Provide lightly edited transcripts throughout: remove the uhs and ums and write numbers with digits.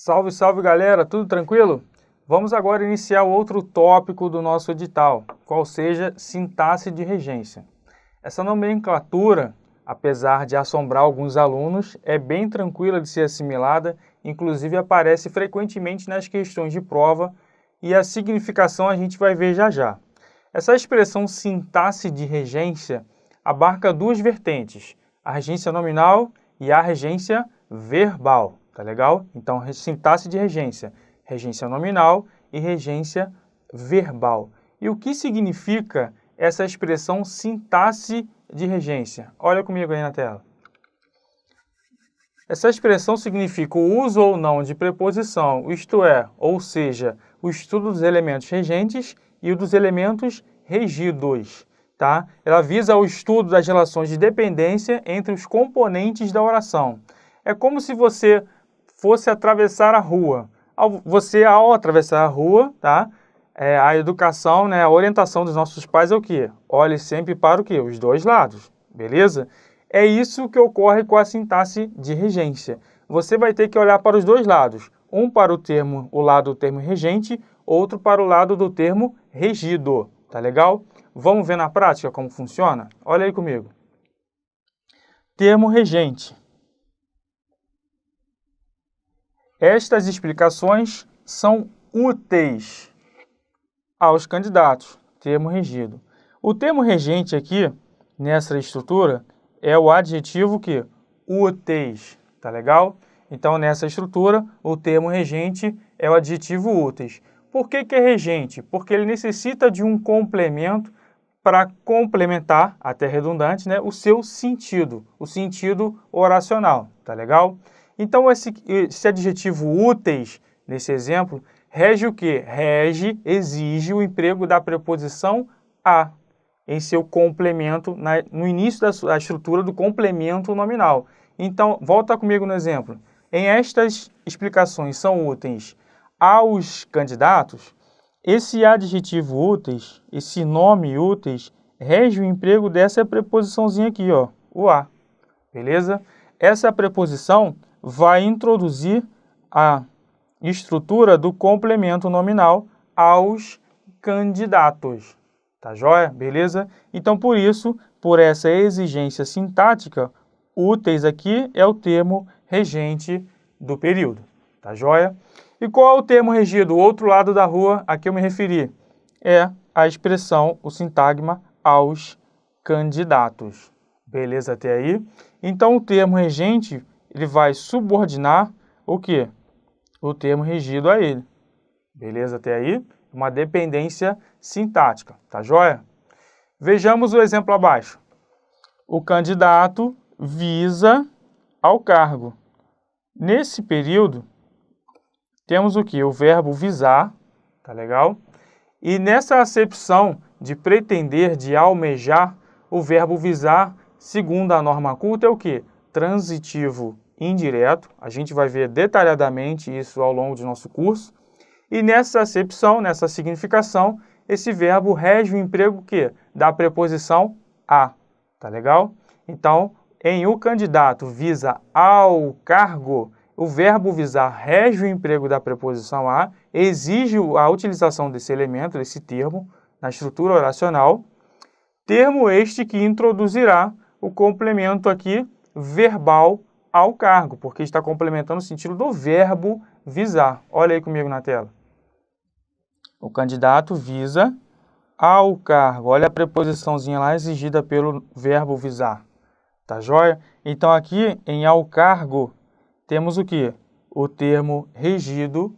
Salve, salve galera, tudo tranquilo? Vamos agora iniciar outro tópico do nosso edital, qual seja sintaxe de regência. Essa nomenclatura, apesar de assombrar alguns alunos, é bem tranquila de ser assimilada, inclusive aparece frequentemente nas questões de prova e a significação a gente vai ver já já. Essa expressão sintaxe de regência abarca duas vertentes, a regência nominal e a regência verbal, tá legal? Então, sintaxe de regência, regência nominal e regência verbal. E o que significa essa expressão sintaxe de regência? Olha comigo aí na tela. Essa expressão significa o uso ou não de preposição, isto é, ou seja, o estudo dos elementos regentes e o dos elementos regidos, tá? Ela visa o estudo das relações de dependência entre os componentes da oração. É como se você fosse atravessar a rua. Ao atravessar a rua, tá? A educação, né, a orientação dos nossos pais é o quê? Olhe sempre para o quê? Os dois lados, beleza? É isso que ocorre com a sintaxe de regência. Você vai ter que olhar para os dois lados. Um para o lado do termo regente, outro para o lado do termo regido. Tá legal? Vamos ver na prática como funciona? Olha aí comigo. Termo regente. Estas explicações são úteis aos candidatos. Termo regido. O termo regente aqui, nessa estrutura, é o adjetivo que? Úteis. Tá legal? Então, nessa estrutura, o termo regente é o adjetivo úteis. Por que é regente? Porque ele necessita de um complemento para complementar, até redundante, né, o seu sentido, o sentido oracional, tá legal? Então, esse adjetivo úteis, nesse exemplo, rege o quê? Rege, exige o emprego da preposição a em seu complemento, no início da estrutura do complemento nominal. Então, volta comigo no exemplo. Em estas explicações são úteis aos candidatos, esse adjetivo úteis, esse nome úteis, rege o emprego dessa preposiçãozinha aqui, ó, o a, beleza? Essa preposição vai introduzir a estrutura do complemento nominal aos candidatos, tá joia? Beleza? Então, por isso, por essa exigência sintática, úteis aqui é o termo regente do período, tá joia? E qual é o termo regido? O outro lado da rua a que eu me referi? É a expressão, o sintagma aos candidatos. Beleza até aí? Então, o termo regente, ele vai subordinar o quê? O termo regido a ele. Beleza até aí? Uma dependência sintática, tá joia? Vejamos o exemplo abaixo. O candidato visa ao cargo. Nesse período, temos o que? O verbo visar, tá legal? E nessa acepção de pretender, de almejar, o verbo visar, segundo a norma culta, é o que? Transitivo indireto. A gente vai ver detalhadamente isso ao longo do nosso curso. E nessa acepção, nessa significação, esse verbo rege o emprego que? Da preposição a, tá legal? Então, em o candidato visa ao cargo, o verbo visar rege o emprego da preposição a, exige a utilização desse elemento, desse termo, na estrutura oracional, termo este que introduzirá o complemento aqui verbal ao cargo, porque está complementando o sentido do verbo visar. Olha aí comigo na tela. O candidato visa ao cargo. Olha a preposiçãozinha lá exigida pelo verbo visar. Tá joia? Então aqui em ao cargo temos o que? O termo regido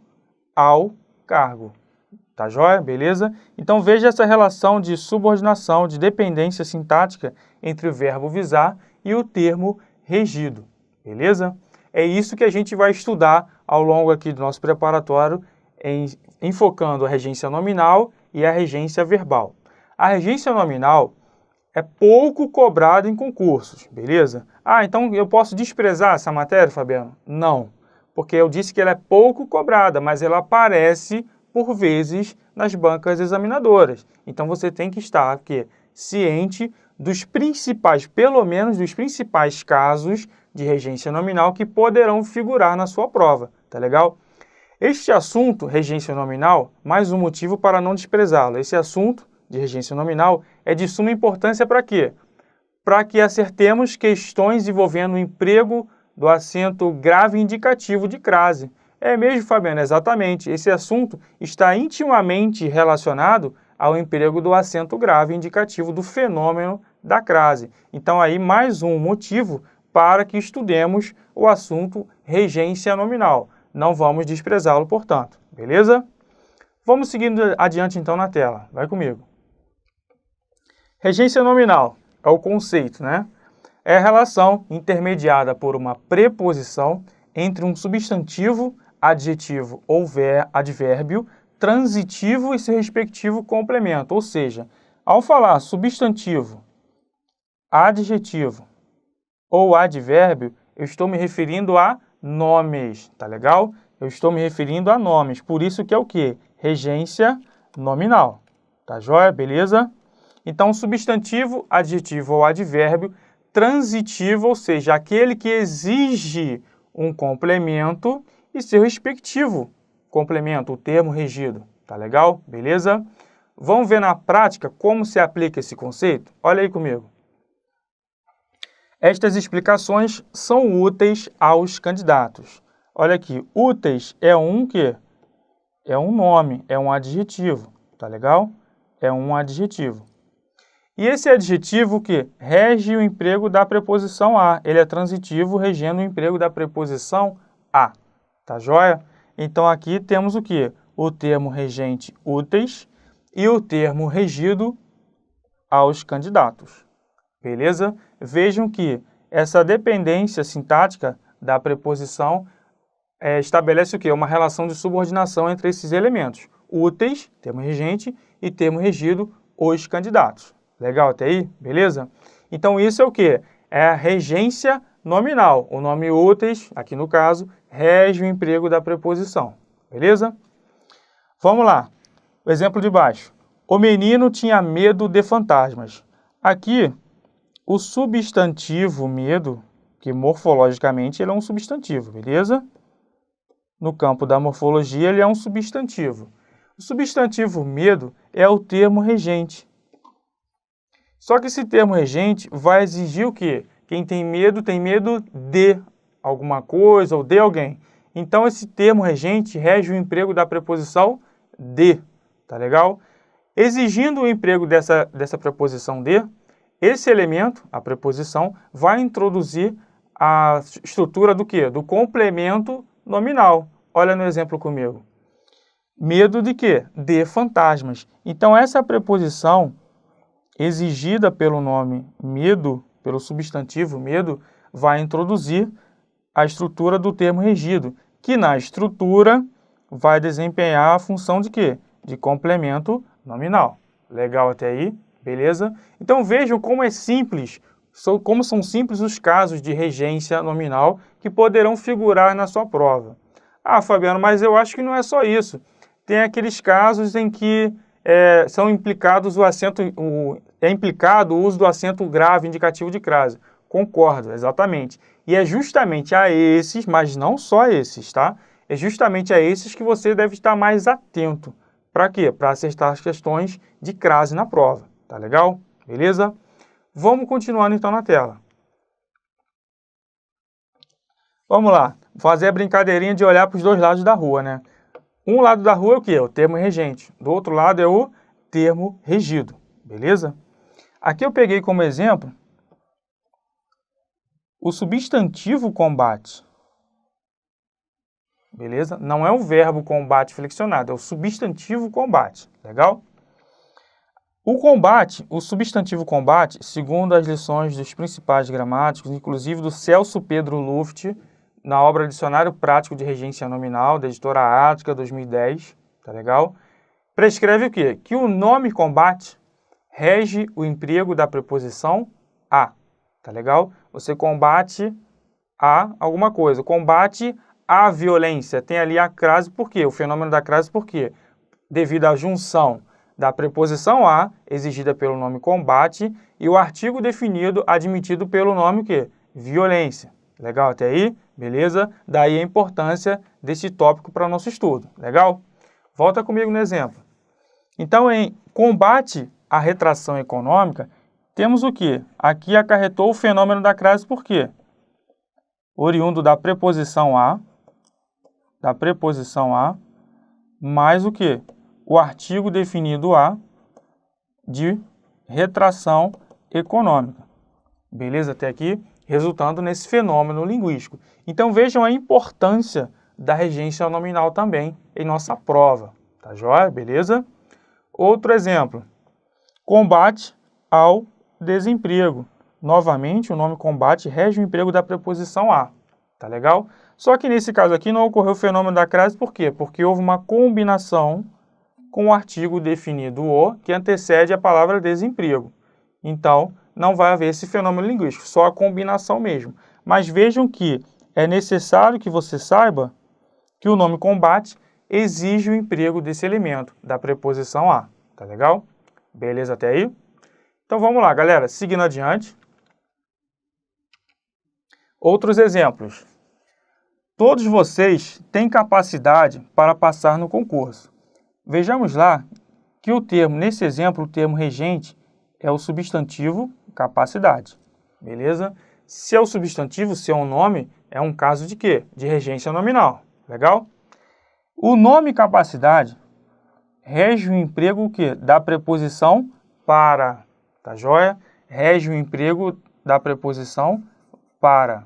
ao cargo. Tá joia? Beleza? Então veja essa relação de subordinação, de dependência sintática entre o verbo visar e o termo regido. Beleza? É isso que a gente vai estudar ao longo aqui do nosso preparatório, enfocando a regência nominal e a regência verbal. A regência nominal é pouco cobrada em concursos, beleza? Ah, então eu posso desprezar essa matéria, Fabiano? Não, porque eu disse que ela é pouco cobrada, mas ela aparece por vezes nas bancas examinadoras. Então você tem que estar aqui, ciente dos principais, pelo menos dos principais casos de regência nominal que poderão figurar na sua prova, tá legal? Este assunto, regência nominal, mais um motivo para não desprezá-lo. Esse assunto de regência nominal é de suma importância para quê? Para que acertemos questões envolvendo o emprego do acento grave indicativo de crase. É mesmo, Fabiano? Exatamente. Esse assunto está intimamente relacionado ao emprego do acento grave indicativo do fenômeno da crase. Então, aí mais um motivo para que estudemos o assunto regência nominal. Não vamos desprezá-lo, portanto. Beleza? Vamos seguindo adiante, então, na tela. Vai comigo. Regência nominal é o conceito, né? É a relação intermediada por uma preposição entre um substantivo, adjetivo ou advérbio transitivo e seu respectivo complemento. Ou seja, ao falar substantivo, adjetivo ou advérbio, eu estou me referindo a nomes, tá legal? Eu estou me referindo a nomes, por isso que é o quê? Regência nominal, tá joia? Beleza? Então, substantivo, adjetivo ou advérbio transitivo, ou seja, aquele que exige um complemento e seu respectivo complemento, o termo regido, tá legal? Beleza? Vamos ver na prática como se aplica esse conceito? Olha aí comigo. Estas explicações são úteis aos candidatos. Olha aqui, úteis é um quê? É um nome, é um adjetivo, tá legal? É um adjetivo. E esse adjetivo que rege o emprego da preposição a, ele é transitivo regendo o emprego da preposição a, tá joia? Então aqui temos o quê? O termo regente úteis e o termo regido aos candidatos. Beleza? Vejam que essa dependência sintática da preposição estabelece o quê? Uma relação de subordinação entre esses elementos. Úteis, termo regente, e termo regido, os candidatos. Legal até aí? Beleza? Então isso é o quê? É a regência nominal. O nome úteis, aqui no caso, rege o emprego da preposição. Beleza? Vamos lá. O exemplo de baixo. O menino tinha medo de fantasmas. Aqui, o substantivo medo, que morfologicamente ele é um substantivo, beleza? No campo da morfologia, ele é um substantivo. O substantivo medo é o termo regente. Só que esse termo regente vai exigir o quê? Quem tem medo de alguma coisa ou de alguém. Então, esse termo regente rege o emprego da preposição de, tá legal? Exigindo o emprego dessa preposição de, esse elemento, a preposição, vai introduzir a estrutura do quê? Do complemento nominal. Olha no exemplo comigo. Medo de quê? De fantasmas. Então, essa preposição exigida pelo nome medo, pelo substantivo medo, vai introduzir a estrutura do termo regido, que na estrutura vai desempenhar a função de quê? De complemento nominal. Legal até aí? Beleza? Então vejam como é simples, como são simples os casos de regência nominal que poderão figurar na sua prova. Ah, Fabiano, mas eu acho que não é só isso. Tem aqueles casos em que são implicados é implicado o uso do acento grave indicativo de crase. Concordo, exatamente. E é justamente a esses, mas não só a esses, tá? É justamente a esses que você deve estar mais atento. Para quê? Para acertar as questões de crase na prova. Tá legal? Beleza? Vamos continuando então na tela. Vamos lá. Fazer a brincadeirinha de olhar para os dois lados da rua, né? Um lado da rua é o quê? O termo regente. Do outro lado é o termo regido. Beleza? Aqui eu peguei como exemplo o substantivo combate. Beleza? Não é o verbo combate flexionado, é o substantivo combate. Legal? O combate, o substantivo combate, segundo as lições dos principais gramáticos, inclusive do Celso Pedro Luft, na obra Dicionário Prático de Regência Nominal, da editora Ática, 2010, tá legal? Prescreve o quê? Que o nome combate rege o emprego da preposição a, tá legal? Você combate a alguma coisa, combate a violência, tem ali a crase, por quê? O fenômeno da crase, por quê? Devido à junção da preposição a, exigida pelo nome combate, e o artigo definido, admitido pelo nome o quê? Violência, Legal até aí? Beleza? Daí a importância desse tópico para nosso estudo. Legal? Volta comigo no exemplo. Então, em combate à retração econômica, temos o quê? Aqui acarretou o fenômeno da crase por quê? Oriundo da preposição a, mais o quê? O artigo definido a de retração econômica. Beleza até aqui? Resultando nesse fenômeno linguístico. Então vejam a importância da regência nominal também em nossa prova. Tá joia? Beleza? Outro exemplo. Combate ao desemprego. Novamente, o nome combate rege o emprego da preposição a. Tá legal? Só que nesse caso aqui não ocorreu o fenômeno da crase, por quê? Porque houve uma combinação com o artigo definido o, que antecede a palavra desemprego. Então, não vai haver esse fenômeno linguístico, só a combinação mesmo. Mas vejam que é necessário que você saiba que o nome combate exige o emprego desse elemento, da preposição a. Tá legal? Beleza até aí? Então vamos lá, galera. Seguindo adiante. Outros exemplos. Todos vocês têm capacidade para passar no concurso. Vejamos lá que o termo, nesse exemplo, o termo regente é o substantivo capacidade. Beleza? Se é o substantivo, se é um nome, é um caso de quê? De regência nominal. Legal? O nome capacidade rege o emprego o quê? Da preposição para. Tá joia? Rege o emprego da preposição para.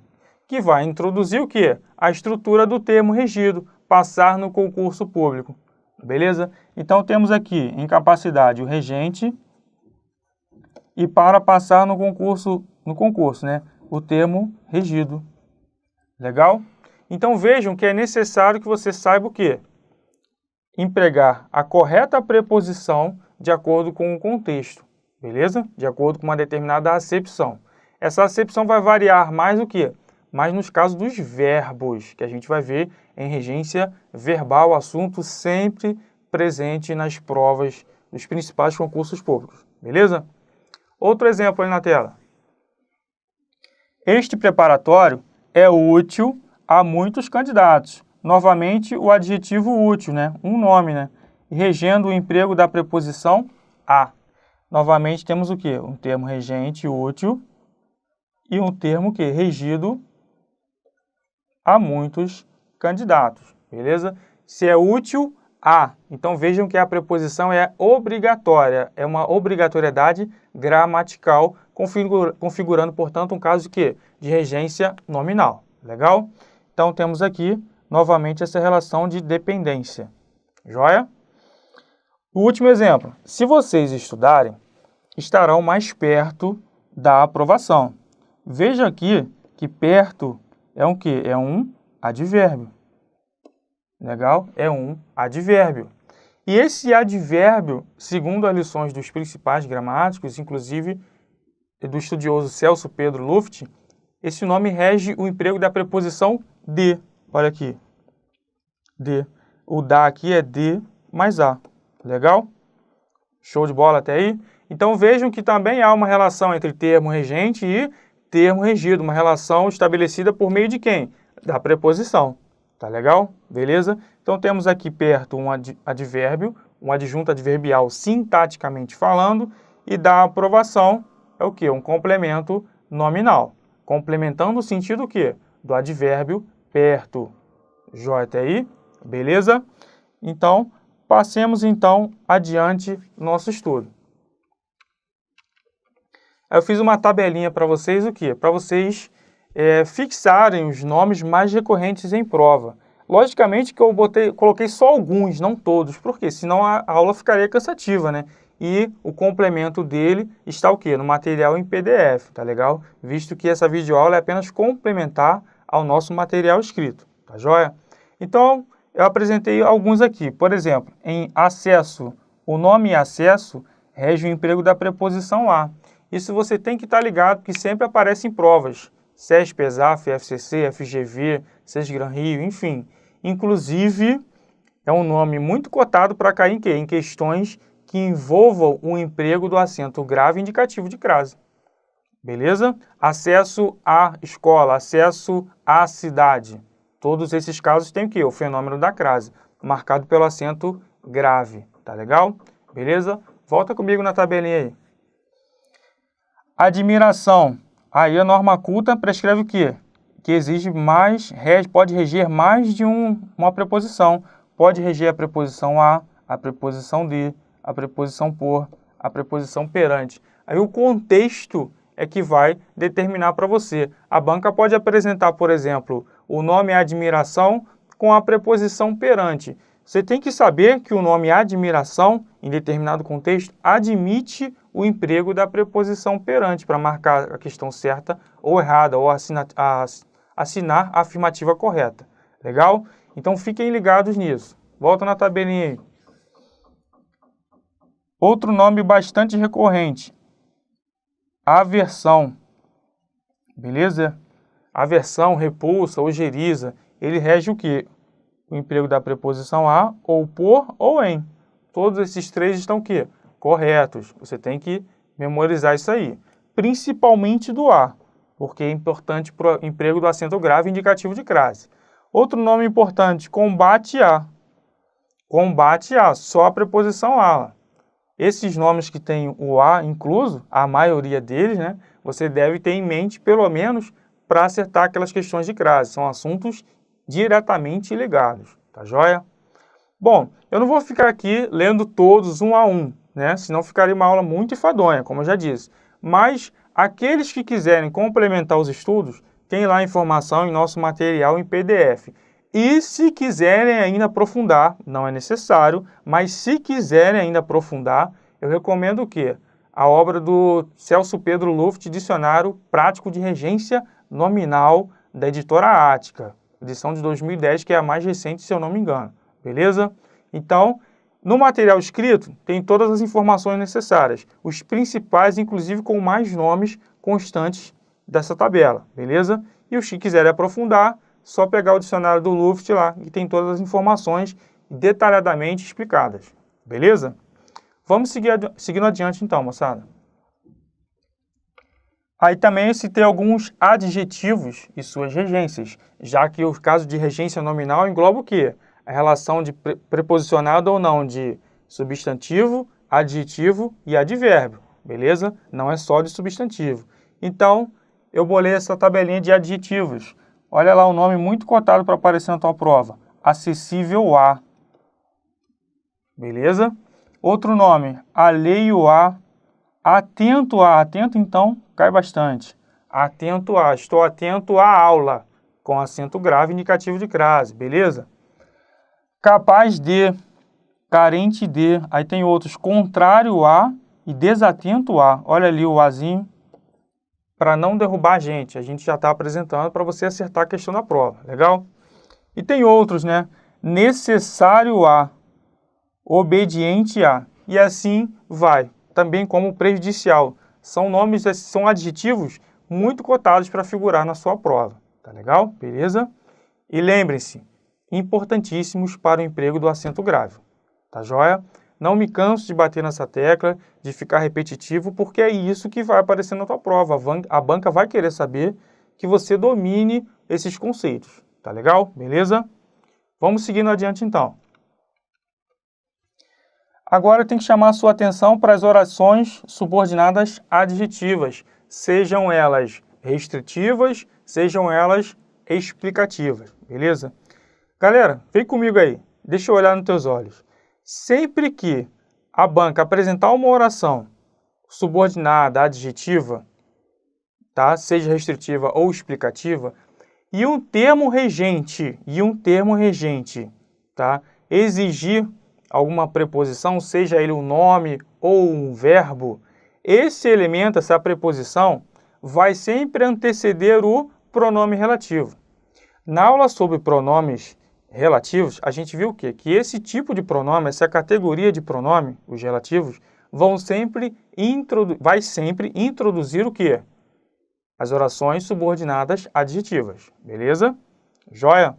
Que vai introduzir o quê? A estrutura do termo regido, passar no concurso público. Beleza? Então temos aqui em capacidade o regente e para passar no concurso, né? O termo regido. Legal? Então vejam que é necessário que você saiba o quê? Empregar a correta preposição de acordo com o contexto. Beleza? De acordo com uma determinada acepção. Essa acepção vai variar mais o quê? Mais nos casos dos verbos, que a gente vai ver em regência verbal, assunto sempre presente nas provas dos principais concursos públicos. Beleza? Outro exemplo aí na tela. Este preparatório é útil a muitos candidatos. Novamente, o adjetivo útil, né? Um nome, né? Regendo o emprego da preposição a. Novamente, temos o quê? Um termo regente útil e um termo que regido a muitos candidatos. Beleza? Se é útil a, então vejam que a preposição é obrigatória, é uma obrigatoriedade gramatical, configurando, portanto, um caso de quê? De regência nominal. Legal? Então temos aqui, novamente, essa relação de dependência. Joia? O último exemplo. Se vocês estudarem, estarão mais perto da aprovação. Veja aqui que perto é um quê? É um advérbio. Legal? É um advérbio. E esse advérbio, segundo as lições dos principais gramáticos, inclusive do estudioso Celso Pedro Luft, esse nome rege o emprego da preposição de. Olha aqui. De. O da aqui é de mais a. Legal? Show de bola até aí? Então vejam que também há uma relação entre termo regente e termo regido, uma relação estabelecida por meio de quem? Da preposição. Tá legal? Beleza? Então temos aqui perto um advérbio, um adjunto adverbial sintaticamente falando, e da aprovação é o quê? Um complemento nominal. Complementando o sentido o quê? Do advérbio perto. Joia até aí? Beleza? Então, passemos então adiante no nosso estudo. Eu fiz uma tabelinha para vocês, o quê? Para vocês fixarem os nomes mais recorrentes em prova. Logicamente que eu coloquei só alguns, não todos, porque senão a aula ficaria cansativa, né? E o complemento dele está o quê? No material em PDF, tá legal? Visto que essa videoaula é apenas complementar ao nosso material escrito, tá joia? Então, eu apresentei alguns aqui. Por exemplo, em acesso, o nome acesso rege o emprego da preposição a. Isso você tem que estar ligado, que sempre aparece em provas. CESP, ESAF, FCC, FGV, SESGRAN Rio, enfim. Inclusive, é um nome muito cotado para cair em quê? Em questões que envolvam o emprego do acento grave indicativo de crase. Beleza? Acesso à escola, acesso à cidade. Todos esses casos têm o quê? O fenômeno da crase, marcado pelo acento grave. Tá legal? Beleza? Volta comigo na tabelinha aí. Admiração. Aí a norma culta prescreve o quê? Que exige mais, pode reger mais de uma preposição. Pode reger a preposição a preposição de, a preposição por, a preposição perante. Aí o contexto é que vai determinar para você. A banca pode apresentar, por exemplo, o nome admiração com a preposição perante. Você tem que saber que o nome admiração, em determinado contexto, admite o emprego da preposição perante para marcar a questão certa ou errada, ou assinar a afirmativa correta. Legal? Então fiquem ligados nisso. Volta na tabelinha aí. Outro nome bastante recorrente, aversão. Beleza? Aversão, repulsa, ojeriza, ele rege o quê? O emprego da preposição a, ou por, ou em. Todos esses três estão o quê? Corretos. Você tem que memorizar isso aí. Principalmente do a, porque é importante para o emprego do acento grave indicativo de crase. Outro nome importante, combate a. Combate a, só a preposição a. Esses nomes que têm o a incluso, a maioria deles, né, você deve ter em mente, pelo menos, para acertar aquelas questões de crase. São assuntos diretamente ligados, tá joia? Bom, eu não vou ficar aqui lendo todos um a um, né? Senão ficaria uma aula muito enfadonha, como eu já disse. Mas aqueles que quiserem complementar os estudos, tem lá a informação em nosso material em PDF. E se quiserem ainda aprofundar, não é necessário, mas se quiserem ainda aprofundar, eu recomendo o quê? A obra do Celso Pedro Luft, Dicionário Prático de Regência Nominal, da editora Ática, edição de 2010, que é a mais recente, se eu não me engano. Beleza? Então, no material escrito, tem todas as informações necessárias, os principais, inclusive com mais nomes constantes dessa tabela, beleza? E os que quiserem aprofundar, só pegar o dicionário do Luft lá, que tem todas as informações detalhadamente explicadas, beleza? Vamos seguindo adiante então, moçada. Aí também eu citei alguns adjetivos e suas regências, já que o caso de regência nominal engloba o quê? A relação de preposicionado ou não de substantivo, adjetivo e advérbio, beleza? Não é só de substantivo. Então, eu bolei essa tabelinha de adjetivos. Olha lá o nome muito cotado para aparecer na tua prova. Acessível a. Beleza? Outro nome, alheio a. Atento a. Atento, então, cai bastante. Atento a. Estou atento à aula. Com acento grave indicativo de crase. Beleza? Capaz de. Carente de. Aí tem outros. Contrário a e desatento a. Olha ali o azinho. Para não derrubar a gente já está apresentando para você acertar a questão da prova, legal? E tem outros, né? Necessário a, obediente a, e assim vai. Também como prejudicial. São nomes, são adjetivos muito cotados para figurar na sua prova, tá legal? Beleza? E lembrem-se, importantíssimos para o emprego do acento grave, tá joia? Não me canso de bater nessa tecla, de ficar repetitivo, porque é isso que vai aparecer na tua prova. A banca vai querer saber que você domine esses conceitos. Tá legal? Beleza? Vamos seguindo adiante então. Agora eu tenho que chamar a sua atenção para as orações subordinadas adjetivas. Sejam elas restritivas, sejam elas explicativas. Beleza? Galera, vem comigo aí. Deixa eu olhar nos teus olhos. Sempre que a banca apresentar uma oração subordinada adjetiva, tá? Seja restritiva ou explicativa, e um termo regente, tá? Exigir alguma preposição, seja ele um nome ou um verbo, esse elemento, essa preposição, vai sempre anteceder o pronome relativo. Na aula sobre pronomes relativos, a gente viu o quê? Que esse tipo de pronome, essa categoria de pronome, os relativos, vai sempre introduzir o quê? As orações subordinadas adjetivas, beleza? Joia?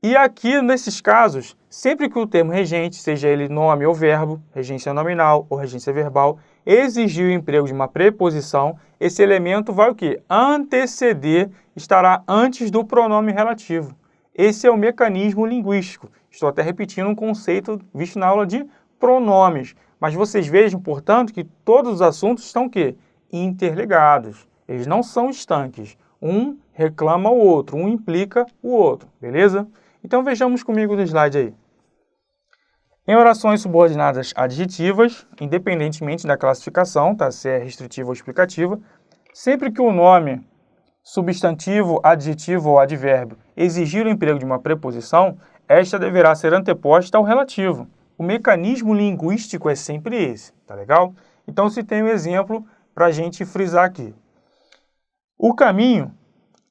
E aqui, nesses casos, sempre que o termo regente, seja ele nome ou verbo, regência nominal ou regência verbal, exigir o emprego de uma preposição, esse elemento vai o quê? Anteceder, estará antes do pronome relativo. Esse é o mecanismo linguístico. Estou até repetindo um conceito visto na aula de pronomes. Mas vocês vejam, portanto, que todos os assuntos estão o quê? Interligados. Eles não são estanques. Um reclama o outro, um implica o outro, beleza? Então vejamos comigo no slide aí. Em orações subordinadas adjetivas, independentemente da classificação, tá? Se é restritiva ou explicativa, sempre que o nome, substantivo, adjetivo ou advérbio exigir o emprego de uma preposição, esta deverá ser anteposta ao relativo. O mecanismo linguístico é sempre esse, tá legal? Então, se tem um exemplo para a gente frisar aqui. O caminho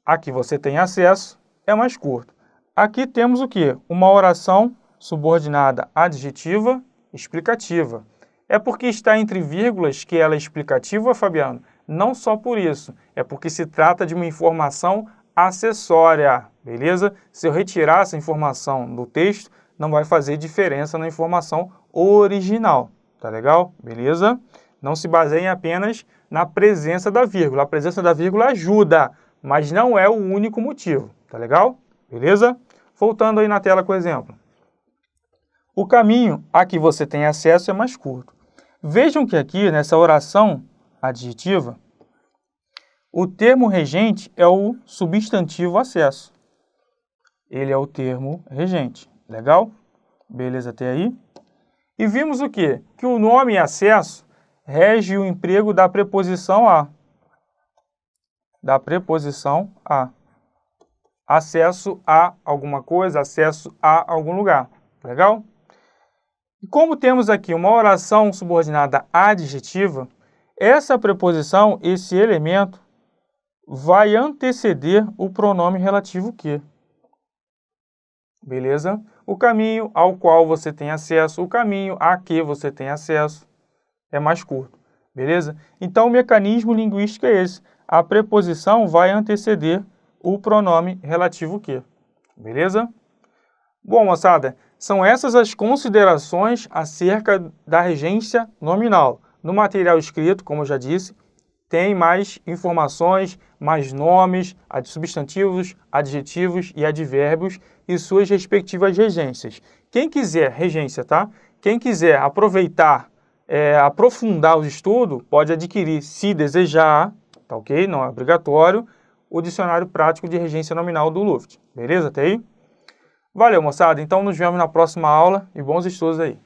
a que você tem acesso é mais curto. Aqui temos o quê? Uma oração subordinada adjetiva explicativa. É porque está entre vírgulas que ela é explicativa, Fabiano? Não só por isso, é porque se trata de uma informação acessória, beleza? Se eu retirar essa informação do texto, não vai fazer diferença na informação original, tá legal? Beleza? Não se baseiem apenas na presença da vírgula. A presença da vírgula ajuda, mas não é o único motivo, tá legal? Beleza? Voltando aí na tela com o exemplo. O caminho a que você tem acesso é mais curto. Vejam que aqui, nessa oração adjetiva, o termo regente é o substantivo acesso. Ele é o termo regente. Legal? Beleza até aí? E vimos o quê? Que o nome acesso rege o emprego da preposição a. Da preposição a. Acesso a alguma coisa, acesso a algum lugar. Legal? E como temos aqui uma oração subordinada adjetiva, essa preposição, esse elemento, vai anteceder o pronome relativo que. Beleza? O caminho ao qual você tem acesso, o caminho a que você tem acesso é mais curto. Beleza? Então, o mecanismo linguístico é esse. A preposição vai anteceder o pronome relativo que. Beleza? Bom, moçada, são essas as considerações acerca da regência nominal. No material escrito, como eu já disse, tem mais informações, mais nomes, substantivos, adjetivos e advérbios e suas respectivas regências. Quem quiser, regência, tá? Quem quiser aproveitar, aprofundar o estudo, pode adquirir, se desejar, tá ok? Não é obrigatório, o Dicionário Prático de Regência Nominal do Luft. Beleza? Até aí? Valeu, moçada. Então, nos vemos na próxima aula e bons estudos aí.